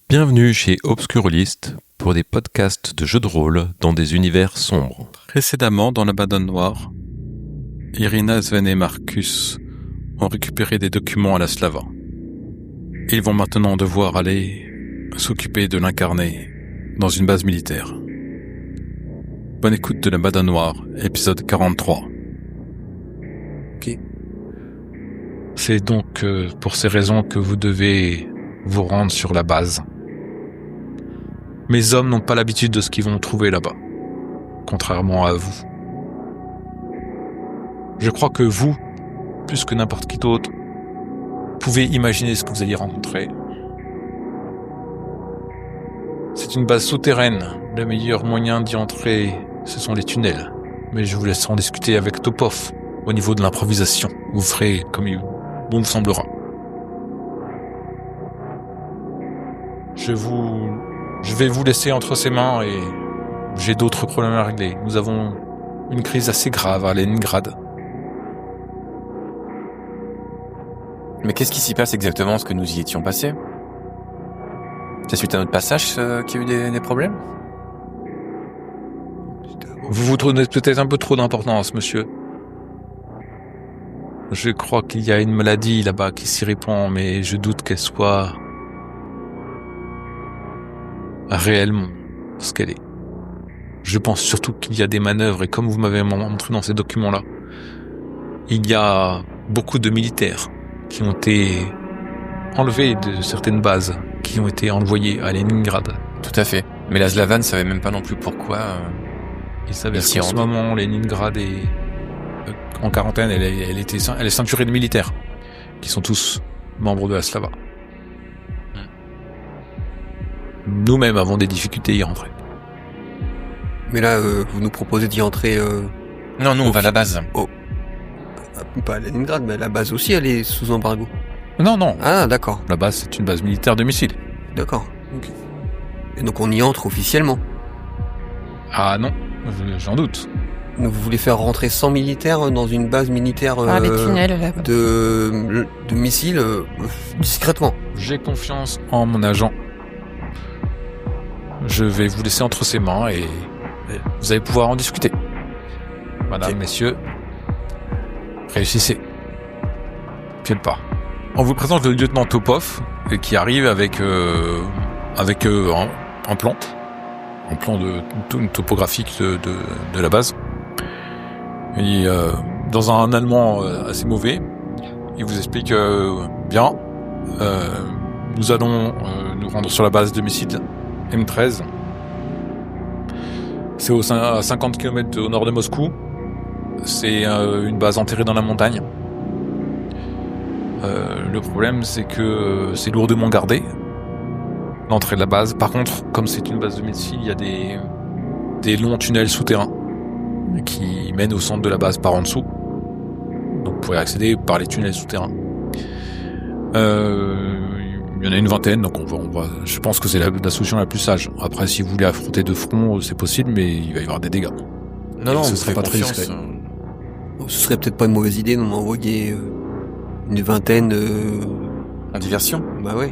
Bienvenue chez Obscurlist pour des podcasts de jeux de rôle dans des univers sombres. Précédemment, dans la Madone Noire, Irina, Sven et Marcus ont récupéré des documents à la Slava. Ils vont maintenant devoir aller s'occuper de l'incarné dans une base militaire. Bonne écoute de la Madone Noire, épisode 43. Ok. C'est donc pour ces raisons que vous devez vous rendre sur la base. Mes hommes n'ont pas l'habitude de ce qu'ils vont trouver là-bas, contrairement à vous. Je crois que vous, plus que n'importe qui d'autre, pouvez imaginer ce que vous allez rencontrer. C'est une base souterraine. Le meilleur moyen d'y entrer, ce sont les tunnels. Mais je vous laisse en discuter avec Topov au niveau de l'improvisation. Vous ferez comme il bon vous semblera. Je vais vous laisser entre ses mains et j'ai d'autres problèmes à régler. Nous avons une crise assez grave à Leningrad. Mais qu'est-ce qui s'y passe exactement, est-ce que nous y étions passés? C'est suite à notre passage qu'il y a eu des problèmes? Vous vous donnez peut-être un peu trop d'importance, monsieur. Je crois qu'il y a une maladie là-bas qui s'y répand, mais je doute qu'elle soit réellement ce qu'elle est. Je pense surtout qu'il y a des manœuvres, et comme vous m'avez montré dans ces documents-là, il y a beaucoup de militaires qui ont été enlevés de certaines bases, qui ont été envoyés à Leningrad. Tout à fait. Mais la Slava ne savait même pas non plus pourquoi. Il s'avère qu'en ce moment, Leningrad est en quarantaine, elle est ceinturée de militaires, qui sont tous membres de la Slava. Nous-mêmes avons des difficultés à y rentrer. Mais là, vous nous proposez d'y entrer... Non, nous, on va à la base. Oh. Pas à Leningrad, mais la base aussi, elle est sous embargo. Non. Ah, d'accord. La base, c'est une base militaire de missiles. D'accord. Okay. Et donc on y entre officiellement. Ah non, j'en doute. Donc vous voulez faire rentrer 100 militaires dans une base militaire les tunnels, là. de missiles discrètement. J'ai confiance en mon agent. Je vais vous laisser entre ses mains et vous allez pouvoir en discuter. Madame, okay. Messieurs, réussissez. Pied le pas. On vous présente le lieutenant Topov qui arrive avec un plan topographique de la base. Et dans un allemand assez mauvais, il vous explique bien. Nous allons nous rendre sur la base de missiles M13. C'est à 50 km au nord de Moscou. C'est une base enterrée dans la montagne. Le problème, c'est que c'est lourdement gardé, l'entrée de la base. Par contre, comme c'est une base de missiles, il y a des longs tunnels souterrains qui mènent au centre de la base par en dessous. Donc vous pourrez accéder par les tunnels souterrains. Il y en a une vingtaine, donc on va. Je pense que c'est la solution la plus sage. Après, si vous voulez affronter de front, c'est possible, mais il va y avoir des dégâts. Non, ce serait pas très discret. Ce serait peut-être pas une mauvaise idée de m'envoyer une vingtaine en diversion. Bah ouais.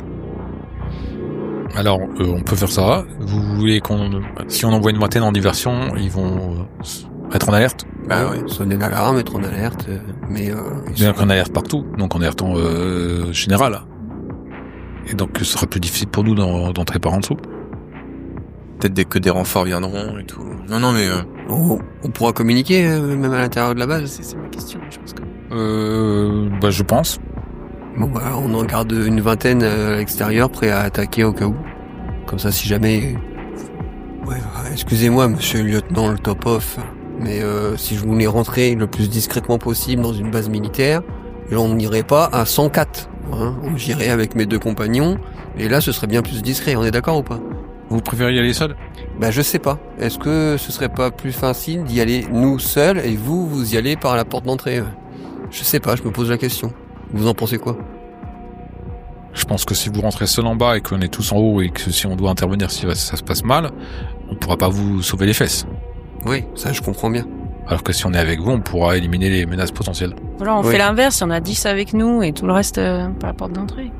Alors, on peut faire ça. Vous voulez si on envoie une vingtaine en diversion, ils vont être en alerte? Bah ouais. Sonner l'alarme, être en alerte, mais donc en alerte partout, donc en alerte générale. Et donc, ce sera plus difficile pour nous d'entrer par en dessous. Peut-être que des renforts viendront et tout. Non, mais... On pourra communiquer, même à l'intérieur de la base, c'est ma question, je pense que... je pense. Bon, bah, on en garde une vingtaine à l'extérieur, prêts à attaquer au cas où. Comme ça, si jamais... Ouais, excusez-moi, monsieur le lieutenant, le Topov, mais si je voulais rentrer le plus discrètement possible dans une base militaire, on n'irait pas à 104. Hein, j'irai avec mes deux compagnons, et là ce serait bien plus discret, on est d'accord ou pas? Vous préférez y aller seul? Bah je sais pas, est-ce que ce serait pas plus facile d'y aller nous seuls, et vous y allez par la porte d'entrée? Je sais pas, je me pose la question. Vous en pensez quoi? Je pense que si vous rentrez seul en bas et qu'on est tous en haut, et que si on doit intervenir si ça se passe mal, on pourra pas vous sauver les fesses. Oui, ça je comprends bien. Alors que si on est avec vous, on pourra éliminer les menaces potentielles. Voilà, on fait l'inverse, il y en a 10 avec nous et tout le reste par la porte d'entrée.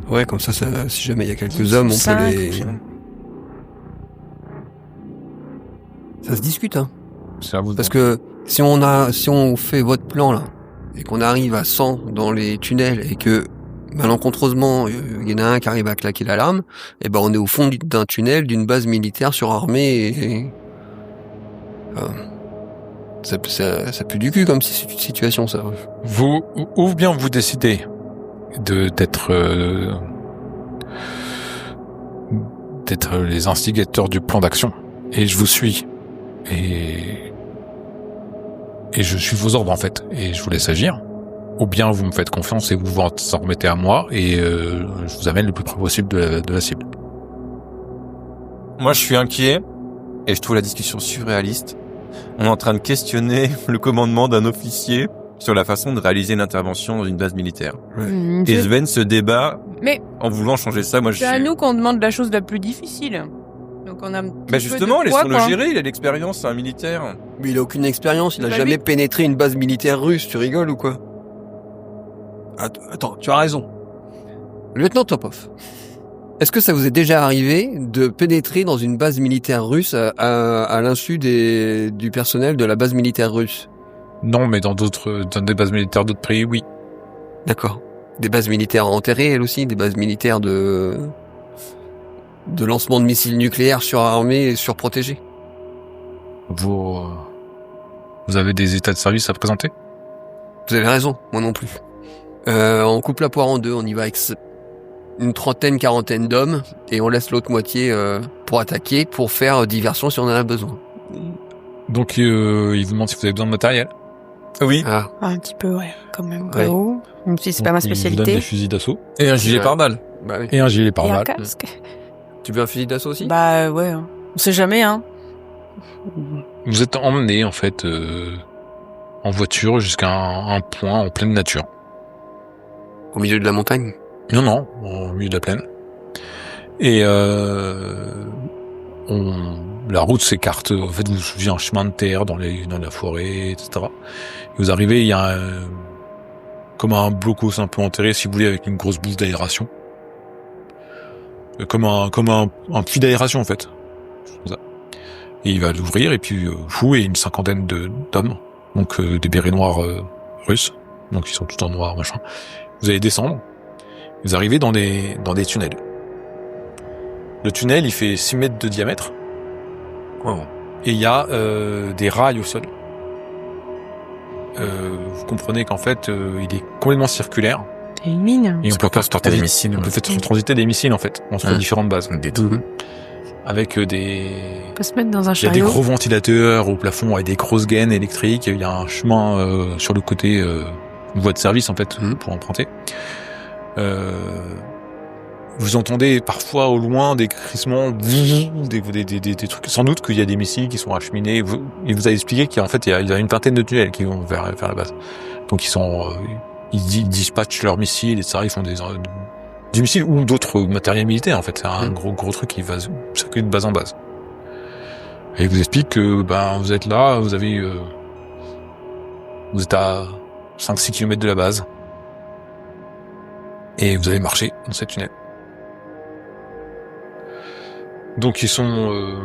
Ouais, comme ça, si jamais il y a quelques hommes, on peut les... Ça se discute, hein. C'est à vous. Parce que si on fait votre plan, là, et qu'on arrive à 100 dans les tunnels, et que, malencontreusement, il y en a un qui arrive à claquer l'alarme, et ben on est au fond d'un tunnel, d'une base militaire surarmée, ça pue du cul comme situation, ça. Ou bien vous décidez d'être les instigateurs du plan d'action, et je vous suis, et je suis vos ordres en fait, et je vous laisse agir. Ou bien vous me faites confiance et vous vous en remettez à moi, et je vous amène le plus près possible de la cible. Moi, je suis inquiet, et je trouve la discussion surréaliste. On est en train de questionner le commandement d'un officier sur la façon de réaliser une intervention dans une base militaire. Et Sven se débat en voulant changer ça. Moi, c'est à nous qu'on demande la chose la plus difficile. Donc on a un petit justement, peu de poids, laissons-le gérer, il a l'expérience, c'est un militaire. Mais il a aucune expérience, il a jamais pénétré une base militaire russe, tu rigoles ou quoi? Attends, tu as raison. Lieutenant Topov, est-ce que ça vous est déjà arrivé de pénétrer dans une base militaire russe à l'insu du personnel de la base militaire russe? Non, mais dans des bases militaires d'autres pays, oui. D'accord. Des bases militaires enterrées, elles aussi, des bases militaires de lancement de missiles nucléaires surarmés et surprotégés. Vous avez des états de service à présenter? Vous avez raison, moi non plus. On coupe la poire en deux, on y va avec une trentaine, quarantaine d'hommes, et on laisse l'autre moitié pour attaquer, pour faire diversion si on en a besoin. Donc il vous demande si vous avez besoin de matériel? Oui. Ah, un petit peu, ouais, quand même. Ouais. Même si c'est pas ma Il vous donne spécialité. des fusils d'assaut. Et un gilet pare-balles. Bah oui. Et un gilet Et un pare-balles. casque. Tu veux un fusil d'assaut aussi? Bah ouais, hein. On sait jamais, hein. Vous êtes emmené en fait en voiture jusqu'à un point en pleine nature. Au milieu de la montagne? Non, au milieu de la plaine. Et la route s'écarte. En fait, vous suivez un chemin de terre dans la forêt, etc. Et vous arrivez, il y a comme un blocos un peu enterré, si vous voulez, avec une grosse bouche d'aération. Comme un puits d'aération, en fait. Comme ça. Et il va l'ouvrir, et puis vous et une cinquantaine d'hommes, donc des bérets noirs russes, donc ils sont tous en noir, machin. Vous allez descendre, vous arrivez dans des tunnels. Le tunnel, il fait 6 mètres de diamètre. Wow. Et il y a des rails au sol. Vous comprenez qu'en fait, il est complètement circulaire. C'est une mine. Et on peut transporter des missiles. On peut faire transiter des missiles, en fait, entre différentes bases. Des trucs. Avec des... On peut se mettre dans un Il y a des chariot. gros ventilateurs au plafond avec des grosses gaines électriques. Il y a un chemin sur le côté, une voie de service, en fait, pour emprunter. Vous entendez parfois au loin des crissements, des trucs. Sans doute qu'il y a des missiles qui sont acheminés. Il vous a expliqué qu'il y a une vingtaine de tunnels qui vont vers la base. Donc ils dispatchent leurs missiles, etc. Ils font des missiles ou d'autres matériels militaires. En fait, c'est un gros truc qui va circuler de base en base. Et il vous explique que vous êtes là, vous êtes à 5-6 km de la base. Et vous allez marcher dans cette tunnel. Donc ils sont...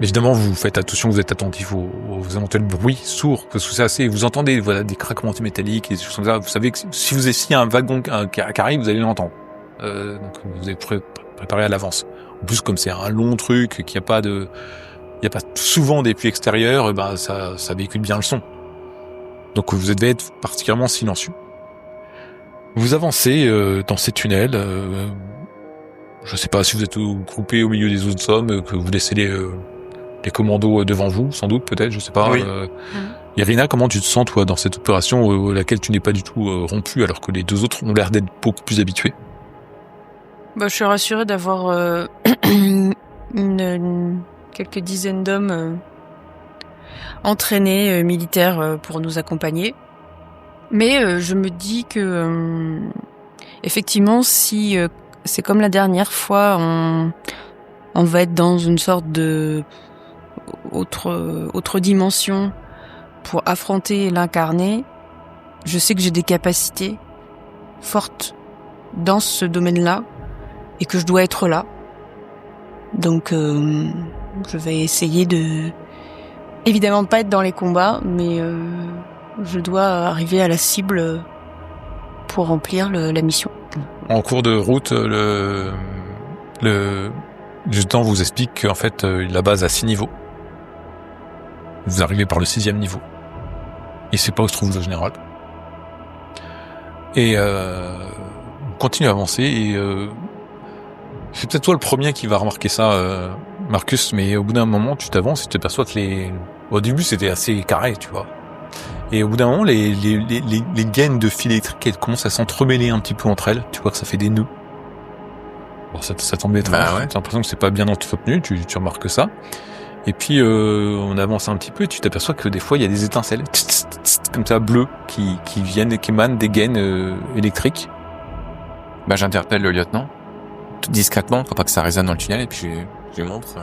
Évidemment, vous faites attention, vous êtes attentif aux éventuels bruits sourds, parce que c'est assez... Vous entendez des craquements métalliques et des choses comme ça. Vous savez que s'il y a un wagon qui arrive, vous allez l'entendre. Donc vous avez préparé à l'avance. En plus, comme c'est un long truc, qu'il n'y a pas souvent des puits extérieurs, ça véhicule bien le son. Donc vous devez être particulièrement silencieux. Vous avancez dans ces tunnels. Je ne sais pas si vous êtes groupés au milieu des autres hommes, que vous laissez les commandos devant vous, sans doute, peut-être, je sais pas. Oui. Irina, comment tu te sens, toi, dans cette opération laquelle tu n'es pas du tout rompu, alors que les deux autres ont l'air d'être beaucoup plus habitués? Bah, je suis rassurée d'avoir quelques dizaines d'hommes entraînés militaires pour nous accompagner. Mais je me dis que effectivement, si c'est comme la dernière fois, on va être dans une sorte de autre dimension pour affronter l'incarné. Je sais que j'ai des capacités fortes dans ce domaine-là et que je dois être là. Donc, je vais essayer de, évidemment, pas être dans les combats, mais je dois arriver à la cible pour remplir la mission. En cours de route, le adjudant vous explique qu'en fait, la base a 6 niveaux. Vous arrivez par le 6e niveau. Il sait pas où se trouve le général. Et on continue à avancer et c'est peut-être toi le premier qui va remarquer ça, Marcus, mais au bout d'un moment, tu t'avances et tu t'aperçois que au début, c'était assez carré, tu vois. Et au bout d'un moment, les gaines de fil électrique, elles commencent à s'entremêler un petit peu entre elles. Tu vois que ça fait des nœuds. Bon, ça t'embête. Bah ouais. T'as l'impression que c'est pas bien entretenu, tu remarques ça. Et puis, on avance un petit peu et tu t'aperçois que des fois, il y a des étincelles, comme ça, bleues, qui émanent des gaines électriques. Bah, j'interpelle le lieutenant, tout discrètement, pour pas que ça résonne dans le tunnel, et puis je lui montre.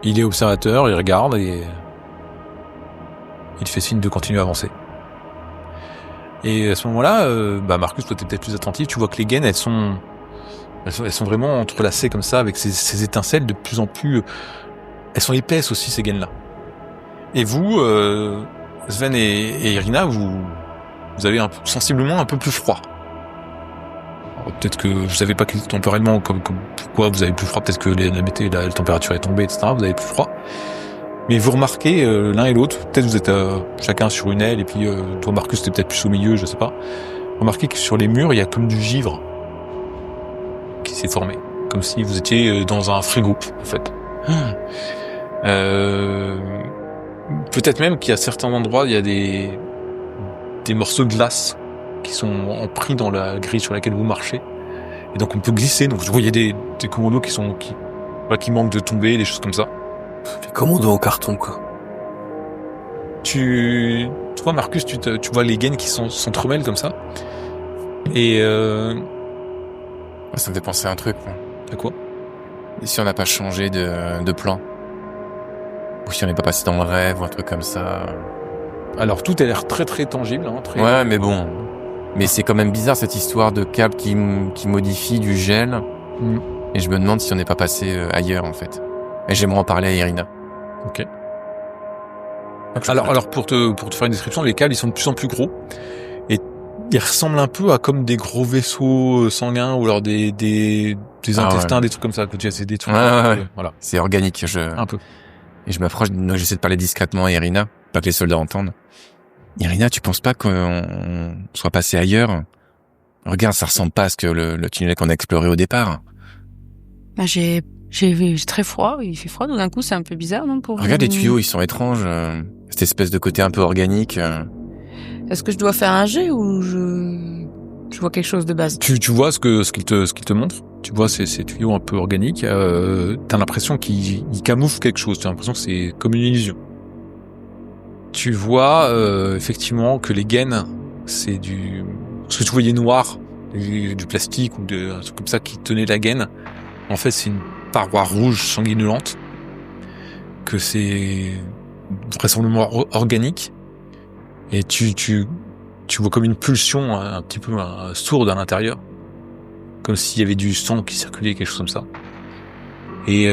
Il est observateur, il regarde et il fait signe de continuer à avancer. Et à ce moment-là, Marcus, toi t'es peut-être plus attentif, tu vois que les gaines, elles sont vraiment entrelacées comme ça, avec ces étincelles de plus en plus... Elles sont épaisses aussi, ces gaines-là. Et vous, Sven et Irina, vous avez sensiblement un peu plus froid. Alors, peut-être que vous savez pas temporellement pourquoi vous avez plus froid, peut-être que la température est tombée, etc. Vous avez plus froid. Mais vous remarquez l'un et l'autre, peut-être vous êtes chacun sur une aile, et puis toi Marcus t'es peut-être plus au milieu, je sais pas. Remarquez que sur les murs, il y a comme du givre qui s'est formé, comme si vous étiez dans un frigo, en fait. Peut-être même qu'à certains endroits, il y a des morceaux de glace qui sont pris dans la grille sur laquelle vous marchez. Et donc on peut glisser, donc vous voyez des commandos qui manquent de tomber, des choses comme ça. Des commandos en carton, quoi. Toi, Marcus, tu vois les gaines qui s'entremêlent comme ça. Et Ça me fait penser à un truc, moi. À quoi? Et si on n'a pas changé de plan? Ou si on n'est pas passé dans le rêve, ou un truc comme ça? Alors, tout a l'air très très tangible. Hein, très... Ouais, mais bon. Mais c'est quand même bizarre, cette histoire de câble qui modifie du gel. Et je me demande si on n'est pas passé ailleurs, en fait. Et j'aimerais en parler à Irina. Ok. Alors pour te faire une description, les câbles, ils sont de plus en plus gros. Et ils ressemblent un peu à comme des gros vaisseaux sanguins, ou alors des intestins, ouais. Des trucs comme ça. C'est des trucs. Ouais. Voilà. C'est organique. Un peu. Et je m'approche, donc j'essaie de parler discrètement à Irina, pas que les soldats entendent. Irina, tu penses pas qu'on soit passé ailleurs? Regarde, ça ressemble pas à ce que le tunnel qu'on a exploré au départ. Bah, j'ai très froid, il fait froid, donc d'un coup c'est un peu bizarre, non? Regarde les tuyaux, ils sont étranges, cette espèce de côté un peu organique. Est-ce que je dois faire un jet ou je vois quelque chose de base? Tu vois ce qu'il te montre. Tu vois ces tuyaux un peu organiques. T'as l'impression qu'ils camouflent quelque chose. T'as l'impression que c'est comme une illusion. Tu vois effectivement que les gaines, c'est ce que tu voyais noir, du plastique ou un truc comme ça qui tenait la gaine. En fait, c'est une paroi rouge sanguinolente, que c'est vraisemblablement organique. Et tu vois comme une pulsion un petit peu sourde à l'intérieur, comme s'il y avait du sang qui circulait, quelque chose comme ça. Et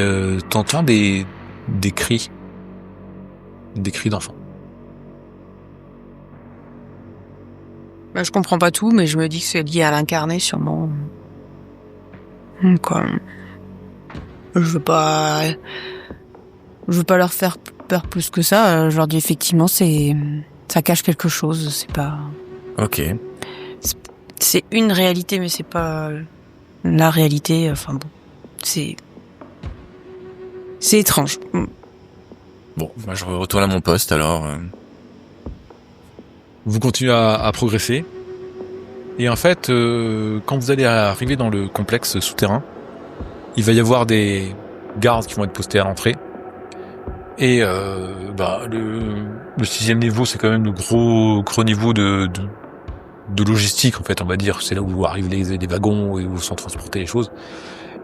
t'entends des cris d'enfants. Bah, je comprends pas tout, mais je me dis que c'est lié à l'incarné, sûrement. Quoi. Je veux pas leur faire peur plus que ça. Je leur dis effectivement, ça cache quelque chose. C'est pas. Ok. C'est une réalité, mais c'est pas la réalité. Enfin bon, c'est étrange. Bon, moi je retourne à mon poste alors. Vous continuez à progresser. Et en fait, quand vous allez arriver dans le complexe souterrain, il va y avoir des gardes qui vont être postés à l'entrée. Et le 6e niveau, c'est quand même le gros niveau de logistique, en fait, on va dire. C'est là où arrivent les wagons et où sont transportées les choses.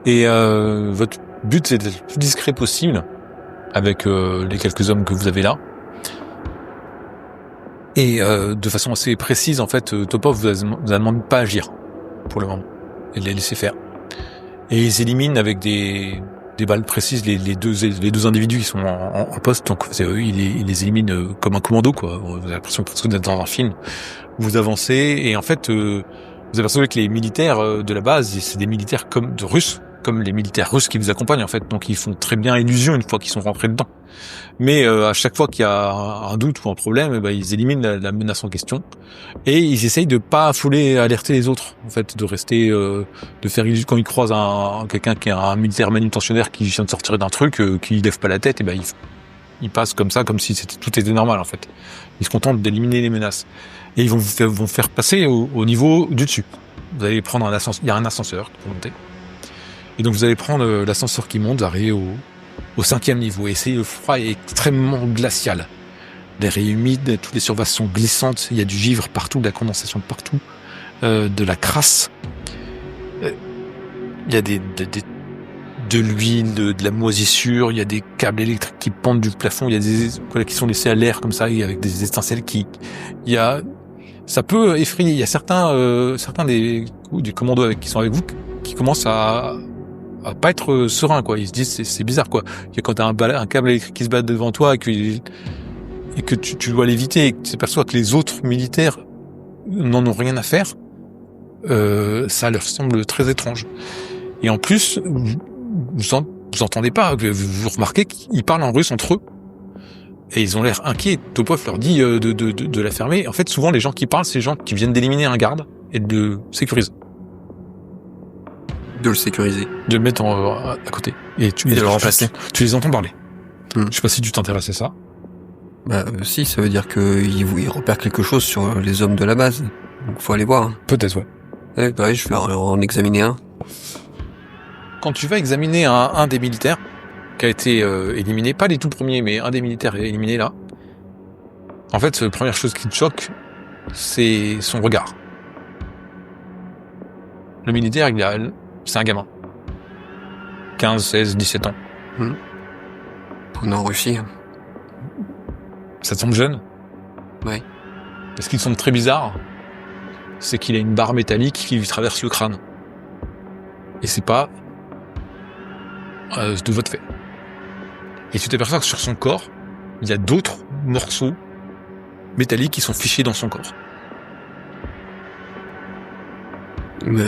Et votre but, c'est d'être le plus discret possible avec les quelques hommes que vous avez là. Et de façon assez précise, en fait, Topov vous a demandé de pas agir. pour le moment. Et les laisser faire. Et ils éliminent avec des balles précises les deux individus qui sont en poste. Donc ils les éliminent comme un commando, quoi. Vous avez l'impression presque d'être dans un film. Vous avancez et en fait vous apercevez que les militaires de la base, c'est des militaires comme les militaires russes qui vous accompagnent en fait. Donc ils font très bien illusion une fois qu'ils sont rentrés dedans. Mais à chaque fois qu'il y a un doute ou un problème, ils éliminent la menace en question et ils essayent de pas alerter les autres en fait, de rester de faire illusion quand ils croisent quelqu'un qui est un militaire manutentionnaire qui vient de sortir d'un truc qui lève pas la tête, et ils passent comme ça, comme si tout était normal en fait. Ils se contentent d'éliminer les menaces et ils vont faire passer au niveau du dessus. Vous allez prendre un ascenseur, il y a un ascenseur pour monter. Et donc vous allez prendre l'ascenseur qui monte, vous arrivez au 5e niveau. Et le froid est extrêmement glacial. L'air est humide, toutes les surfaces sont glissantes, il y a du givre partout, de la condensation partout, de la crasse. Il y a de l'huile, de la moisissure, il y a des câbles électriques qui pendent du plafond, il y a des qui sont laissés à l'air comme ça, avec des étincelles ça peut effrayer. Il y a certains des commandos qui sont avec vous qui commencent à pas être serein, quoi. Ils se disent c'est bizarre, quoi. Quand t'as un câble électrique qui se bat devant toi et que tu dois l'éviter et que tu t'aperçois que les autres militaires n'en ont rien à faire, ça leur semble très étrange. Et en plus, vous entendez pas, vous remarquez qu'ils parlent en russe entre eux. Et ils ont l'air inquiets. Topov leur dit de la fermer. En fait, souvent, les gens qui parlent, c'est les gens qui viennent d'éliminer un garde et de le sécuriser. De le sécuriser. De le mettre à côté. Et de le remplacer. Tu les entends parler. Je sais pas si tu t'intéresses à ça. Si, ça veut dire qu'ils repèrent quelque chose sur les hommes de la base. Donc, faut aller voir. Peut-être, ouais. Oui, je vais en examiner un. Quand tu vas examiner un des militaires qui a été éliminé, pas les tout premiers, mais un des militaires est éliminé là. En fait, la première chose qui te choque, c'est son regard. Le militaire, c'est un gamin. 15, 16, 17 ans. On est en Russie. Ça te semble jeune ? Ouais. Ce qui te semble très bizarre, c'est qu'il a une barre métallique qui lui traverse le crâne. Et c'est pas de votre fait. Et tu t'aperçois que sur son corps, il y a d'autres morceaux métalliques qui sont fichés dans son corps.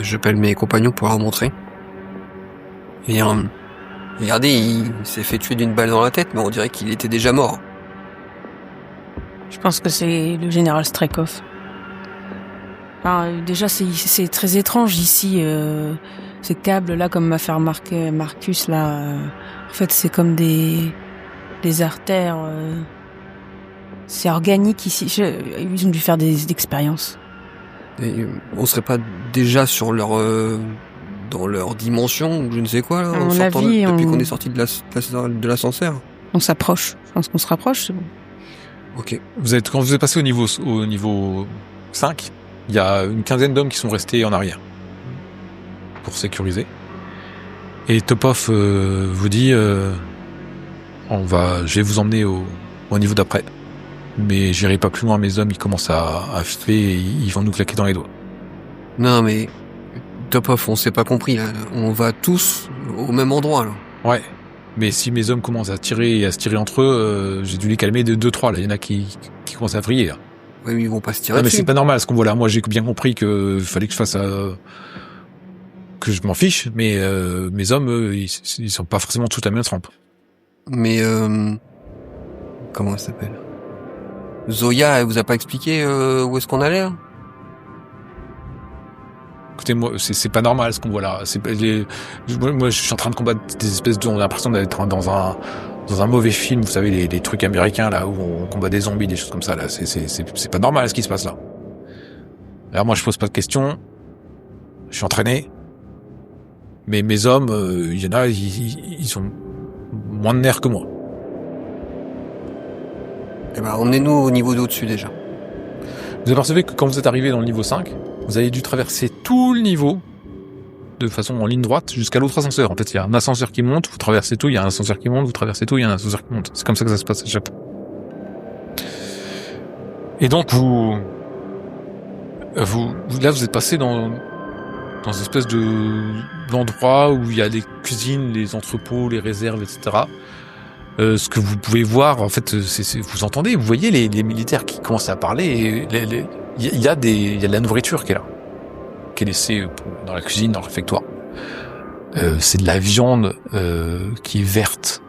J'appelle mes compagnons pour leur montrer. Et regardez, il s'est fait tuer d'une balle dans la tête, mais on dirait qu'il était déjà mort. Je pense que c'est le général Strekov. Déjà, c'est très étrange ici. Ces câbles-là, comme m'a fait remarquer Marcus, là, en fait, c'est comme des artères. C'est organique ici. Ils ont dû faire des expériences. Et on serait pas déjà sur dans leur dimension ou je ne sais quoi là, depuis qu'on est sorti de l'ascenseur. On s'approche. Je pense qu'on se rapproche, c'est bon. Ok. Quand vous êtes passé au niveau 5, il y a une quinzaine d'hommes qui sont restés en arrière pour sécuriser. Et Topov vous dit je vais vous emmener au niveau d'après. Mais j'irai pas plus loin, mes hommes ils commencent à filer et ils vont nous claquer dans les doigts. Non mais Topov, on s'est pas compris là. On va tous au même endroit là. Ouais. Mais si mes hommes commencent à tirer et à se tirer entre eux, j'ai dû les calmer de 2-3 là. Il y en a qui commencent à vriller là. Oui, mais ils vont pas se tirer dessus. Mais c'est pas normal ce qu'on voit là. Moi j'ai bien compris que fallait que je fasse que je m'en fiche, mais mes hommes ils sont pas forcément tous à la même trempe. Mais comment elle s'appelle ? Zoya, elle vous a pas expliqué où est-ce qu'on allait hein ? Écoutez, moi, c'est pas normal ce qu'on voit là. Moi, je suis en train de combattre des espèces on a l'impression d'être dans un mauvais film, vous savez, les trucs américains là où on combat des zombies, des choses comme ça là. C'est pas normal ce qui se passe là. Alors moi, je pose pas de questions. Je suis entraîné. Mais mes hommes, il y en a, ils sont moins de nerfs que moi. Eh ben, emmenez-nous au niveau d'au-dessus déjà. Vous apercevez que quand vous êtes arrivé dans le niveau 5, vous avez dû traverser tout le niveau de façon en ligne droite jusqu'à l'autre ascenseur. En fait, il y a un ascenseur qui monte, vous traversez tout, il y a un ascenseur qui monte, vous traversez tout, il y a un ascenseur qui monte. C'est comme ça que ça se passe à chaque fois. Et donc, là, vous êtes passé dans une espèce d'endroit où il y a les cuisines, les entrepôts, les réserves, etc. Ce que vous pouvez voir, en fait, vous entendez, vous voyez les militaires qui commencent à parler. Il y a de la nourriture qui est là, qui est laissée dans la cuisine, dans le réfectoire. C'est de la viande qui est verte,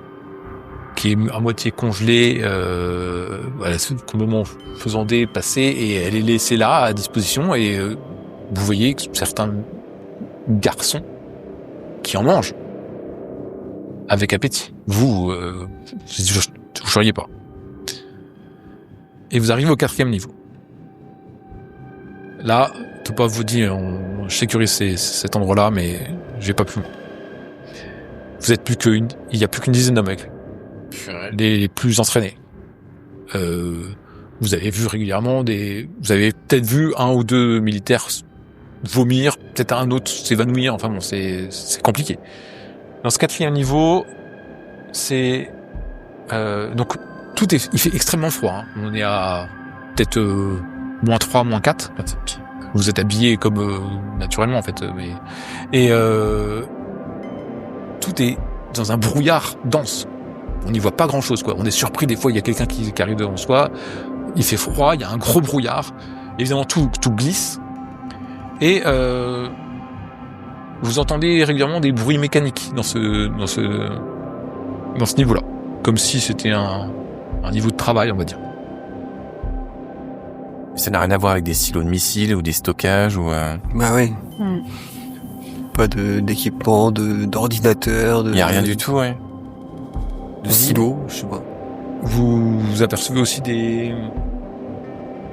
qui est à moitié congelée, voilà, complètement faisandée, passée, et elle est laissée là à disposition. Et vous voyez que certains garçons qui en mangent avec appétit. Vous seriez pas. Et vous arrivez au 4e niveau. Là, je peux pas vous dire, on sécurise cet endroit-là, mais j'ai pas plus loin. Vous êtes il y a plus qu'une dizaine d'hommes avec les plus entraînés. Vous avez vu régulièrement vous avez peut-être vu un ou deux militaires vomir, peut-être un autre s'évanouir. Enfin bon, c'est compliqué. Dans ce 4e niveau, c'est donc il fait extrêmement froid. Hein. On est à peut-être -3, -4. Vous êtes habillés comme naturellement en fait, et tout est dans un brouillard dense. On n'y voit pas grand-chose, quoi. On est surpris des fois, il y a quelqu'un qui arrive devant soi. Il fait froid, il y a un gros brouillard. Évidemment, tout glisse. Et vous entendez régulièrement des bruits mécaniques dans ce niveau-là, comme si c'était un niveau de travail, on va dire. Ça n'a rien à voir avec des silos de missiles ou des stockages ou. Bah oui. Pas d'équipement, d'ordinateur. Il y a rien du tout, ouais. De silos, je sais pas. Vous apercevez aussi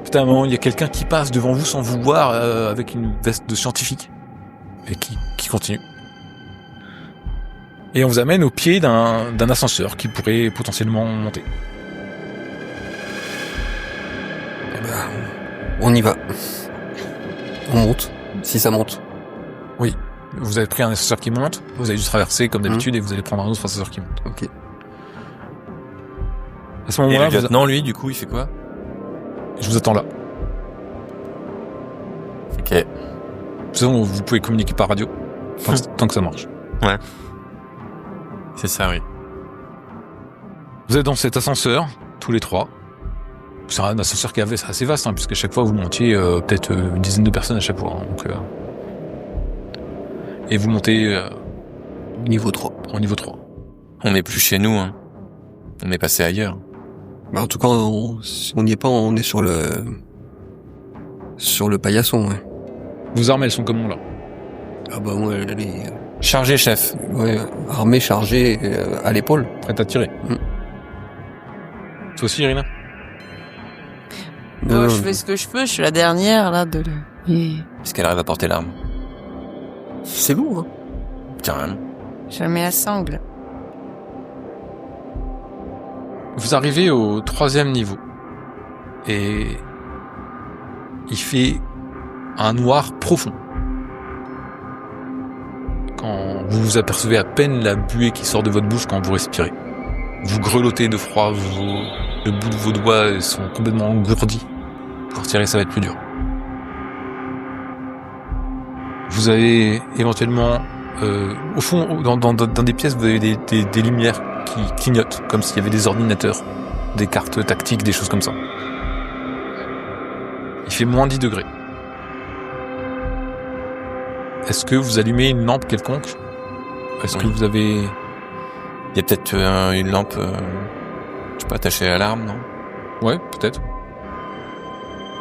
Putain, à un moment, il y a quelqu'un qui passe devant vous sans vous voir avec une veste de scientifique et qui continue. Et on vous amène au pied d'un ascenseur qui pourrait potentiellement monter. On y va. On monte, si ça monte. Oui, vous avez pris un ascenseur qui monte, vous avez dû traverser comme d'habitude et vous allez prendre un autre ascenseur qui monte. Ok. À ce moment-là, le lieutenant, lui, du coup, il fait quoi? Je vous attends là. Ok. De toute façon, vous pouvez communiquer par radio, tant que ça marche. Ouais. C'est ça, oui. Vous êtes dans cet ascenseur, tous les trois. C'est un ascenseur qui est assez vaste, hein, puisqu'à chaque fois, vous montiez peut-être une dizaine de personnes à chaque fois. Hein, donc, et vous montez Niveau 3. Au niveau 3. On n'est plus chez nous, hein. On est passé ailleurs. Bah en tout cas, si on n'y est pas, on est sur le paillasson, ouais. Vos armes, elles sont comment, là? Ah bah moi, elle est... Chargé, chef. Ouais, armée chargée à l'épaule. Prête à tirer. Toi aussi, Irina? Je fais ce que je peux, je suis la dernière, là, Est-ce qu'elle arrive à porter l'arme? C'est lourd, hein. Carrément. Je mets la sangle. Vous arrivez au 3e niveau. Et il fait un noir profond. Quand vous vous apercevez à peine la buée qui sort de votre bouche quand vous respirez. Vous grelottez de froid, le bout de vos doigts sont complètement engourdis. Pour tirer, ça va être plus dur. Vous avez éventuellement, au fond, dans des pièces, vous avez des lumières qui clignotent, comme s'il y avait des ordinateurs, des cartes tactiques, des choses comme ça. Il fait -10 degrés. Est-ce que vous allumez une lampe quelconque? Est-ce que vous avez... Il y a peut-être une lampe, je sais pas, attachée à l'arme, non? Ouais, peut-être.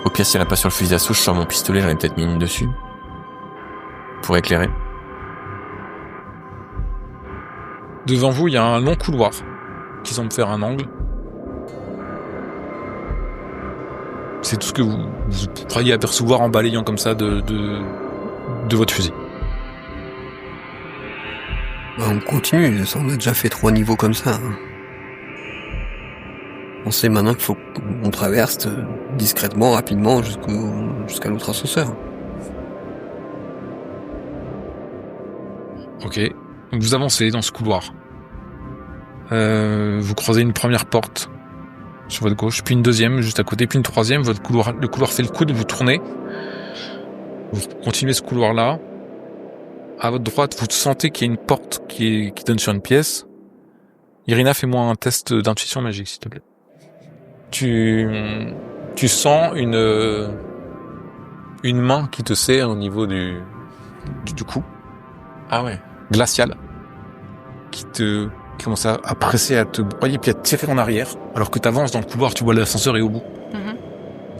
Au pire, si elle n'a pas sur le fusil d'assaut, je sors mon pistolet, j'en ai peut-être mis une dessus. Pour éclairer. Devant vous, il y a un long couloir qui semble faire un angle. C'est tout ce que vous croyez apercevoir en balayant comme ça de votre fusil. Bah, on continue, on a déjà fait 3 niveaux comme ça. Hein. On sait maintenant qu'il faut qu'on traverse discrètement, rapidement, jusqu'à l'autre ascenseur. Ok. Donc vous avancez dans ce couloir. Vous croisez une première porte sur votre gauche, puis une deuxième juste à côté, puis une troisième. Le couloir fait le coude, vous tournez. Vous continuez ce couloir-là. À votre droite, vous sentez qu'il y a une porte qui donne sur une pièce. Irina, fais-moi un test d'intuition magique, s'il te plaît. Tu sens une main qui te serre au niveau du cou. Ah ouais. Glacial. Qui commence à presser, à te broyer, puis à te tirer en arrière. Alors que t'avances dans le couloir, tu vois l'ascenseur est au bout.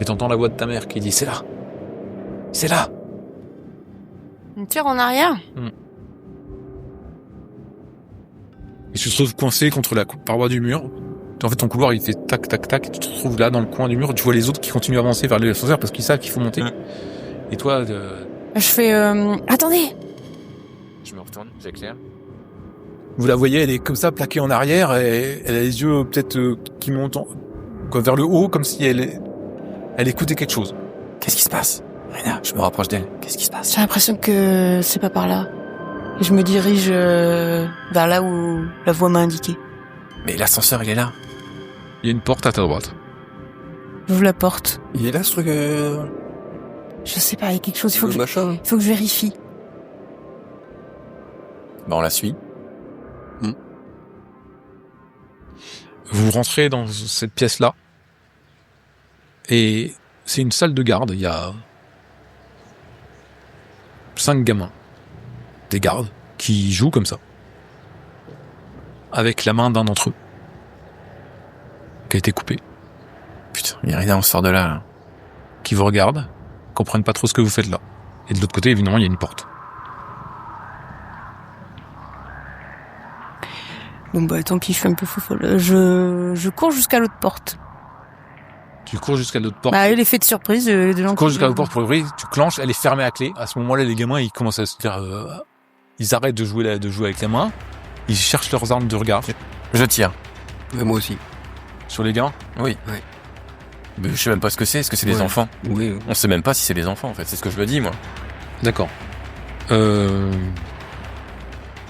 Et t'entends la voix de ta mère qui dit « C'est là ! C'est là !» Une tire en arrière? Et tu te retrouves coincé contre la paroi du mur. En fait, ton couloir, il fait tac, tac, tac. Et tu te retrouves là, dans le coin du mur. Tu vois les autres qui continuent à avancer vers l'ascenseur parce qu'ils savent qu'il faut monter. Et toi... Je fais... Attendez! Je me retourne, j'éclaire. Vous la voyez, elle est comme ça, plaquée en arrière. Et elle a les yeux peut-être qui montent vers le haut, comme si elle écoutait quelque chose. Qu'est-ce qui se passe? Irina, je me rapproche d'elle. Qu'est-ce qui se passe? J'ai l'impression que c'est pas par là. Et je me dirige vers là où la voix m'a indiqué. Mais l'ascenseur, il est là. Il y a une porte à ta droite. J'ouvre la porte. Il est là, ce truc... Je sais pas, il y a quelque chose, il faut que je vérifie. On la suit. Vous rentrez dans cette pièce-là. Et c'est une salle de garde. Il y a 5 gamins. Des gardes qui jouent comme ça. Avec la main d'un d'entre eux. Qui a été coupée. Putain, Irina, on sort de là. Qui vous regardent. Comprennent pas trop ce que vous faites là. Et de l'autre côté, évidemment, il y a une porte. Bon bah tant pis, je suis un peu fofolle. Je cours jusqu'à l'autre porte. Tu cours jusqu'à l'autre porte. Bah l'effet de surprise de Tu cours jusqu'à l'autre porte pour ouvrir, tu clenches, elle est fermée à clé. À ce moment-là, les gamins, ils commencent à se dire... ils arrêtent de jouer avec les mains. Ils cherchent leurs armes de regard. Je tire. Ouais, moi aussi. Sur les gamins? Oui. Ouais. Mais je sais même pas ce que c'est. Est-ce que c'est des enfants? Oui. On sait même pas si c'est des enfants, en fait. C'est ce que je me dis, moi. D'accord.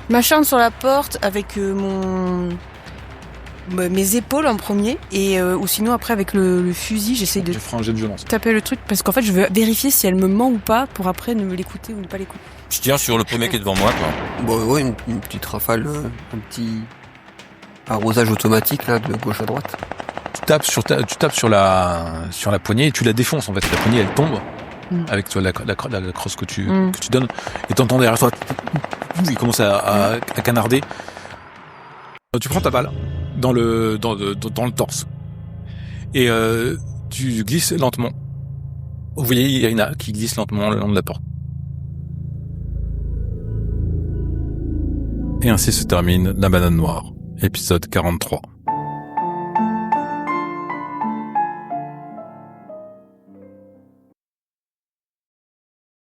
M'acharne sur la porte avec mes épaules en premier et ou sinon après avec le fusil j'essaie de Tu feras un jet de violence. taper le truc parce qu'en fait je veux vérifier si elle me ment ou pas pour après ne l'écouter ou ne pas l'écouter. Je tire sur le premier qui est devant moi, quoi. Bon, ouais, une petite rafale, un petit arrosage automatique, là, de gauche à droite. Tu tapes sur la poignée et tu la défonces, en fait. La poignée, elle tombe. Avec toi, la crosse que tu donnes. Et t'entends derrière toi, il commence à canarder. Tu prends ta balle dans le torse. Et tu glisses lentement. Vous voyez Irina qui glisse lentement le long de la porte. Et ainsi se termine La Banane Noire, épisode 43.